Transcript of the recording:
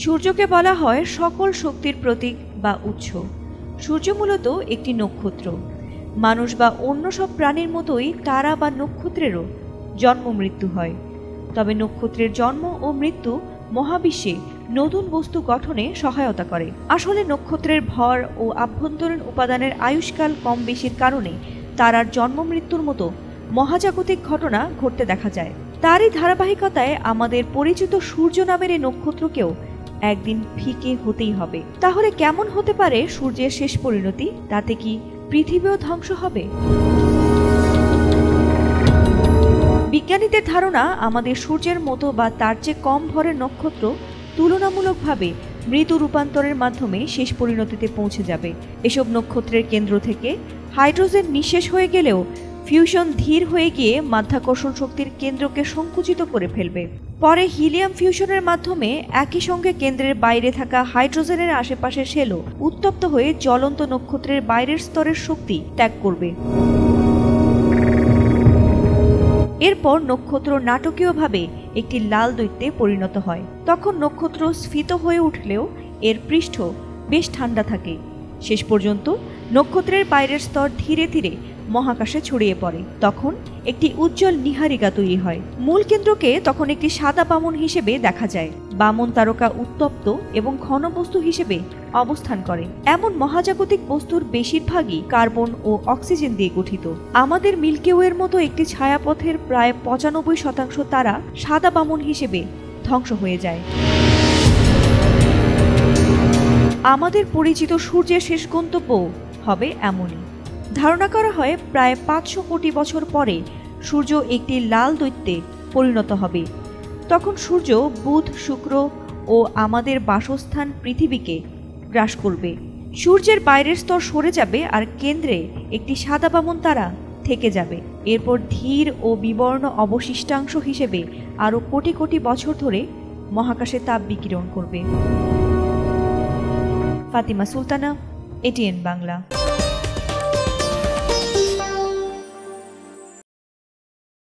সূর্যকে বলা হয় সকল শক্তির প্রতীক বা উৎস। সূর্য মূলত একটি নক্ষত্র। মানুষ বা অন্য সব প্রাণীর মতোই তারা বা নক্ষত্রেরও জন্ম মৃত্যু হয়। তবে নক্ষত্রের জন্ম ও মৃত্যু মহাবিশ্বে নতুন বস্তু গঠনে সহায়তা করে। আসলে নক্ষত্রের ভর ও আভ্যন্তরীণ উপাদানের আয়ুষ্কাল কম বেশির কারণে তারার জন্ম মৃত্যুর মতো মহাজাগতিক ঘটনা ঘটতে দেখা যায়। তারই ধারাবাহিকতায় আমাদের পরিচিত সূর্য নামের এই নক্ষত্রকেও একদিন ফিকে হতেই হবে। তাহলে কেমন হতে পারে সূর্যের শেষ পরিণতি? তাতে কি পৃথিবীও ধ্বংস হবে? বিজ্ঞানীদের ধারণা, আমাদের সূর্যের মতো বা তার চেয়ে কম ভরের নক্ষত্র তুলনামূলকভাবে মৃদু রূপান্তরের মাধ্যমে শেষ পরিণতিতে পৌঁছে যাবে। এসব নক্ষত্রের কেন্দ্র থেকে হাইড্রোজেন নিঃশেষ হয়ে গেলেও ফিউশন ধীর হয়ে গিয়ে মাধ্যাকর্ষণ শক্তির কেন্দ্রকে সংকুচিত করে ফেলবে। পরে হিলিয়াম ফিউশনের মাধ্যমে একই সঙ্গে কেন্দ্রের বাইরে থাকা হাইড্রোজেনের আশেপাশের শেলও উত্তপ্ত হয়ে জ্বলন্ত নক্ষত্রের বাইরের স্তরের শক্তি ত্যাগ করবে। এরপর নক্ষত্র নাটকীয়ভাবে একটি লাল দৈত্যে পরিণত হয়। তখন নক্ষত্র স্ফীত হয়ে উঠলেও এর পৃষ্ঠ বেশ ঠান্ডা থাকে। শেষ পর্যন্ত নক্ষত্রের বাইরের স্তর ধীরে ধীরে মহাকাশে ছড়িয়ে পড়ে। তখন একটি উজ্জ্বল নীহারিকা তৈরি হয়। মূল কেন্দ্রকে তখন একটি সাদা বামন হিসেবে দেখা যায়। বামন তারকা উত্তপ্ত এবং ঘন বস্তু হিসেবে অবস্থান করে। এমন মহাজাগতিক বস্তুর বেশিরভাগই কার্বন ও অক্সিজেন দিয়ে গঠিত। আমাদের মিল্কি ওয়ের মতো একটি ছায়াপথের প্রায় ৯৫% তারা সাদা বামন হিসেবে ধ্বংস হয়ে যায়। আমাদের পরিচিত সূর্যের শেষ গন্তব্য হবে এমনই। ধারণা করা হয় প্রায় ৫০০ কোটি বছর পরে সূর্য একটি লাল দৈত্যে পরিণত হবে। তখন সূর্য বুধ, শুক্র ও আমাদের বাসস্থান পৃথিবীকে গ্রাস করবে। সূর্যের বাইরের স্তর সরে যাবে আর কেন্দ্রে একটি সাদা বামন তারা থেকে যাবে। এরপর ধীর ও বিবর্ণ অবশিষ্টাংশ হিসেবে আরও কোটি কোটি বছর ধরে মহাকাশে তাপ বিকিরণ করবে। ফাতিমা সুলতানা, এটিএন বাংলা।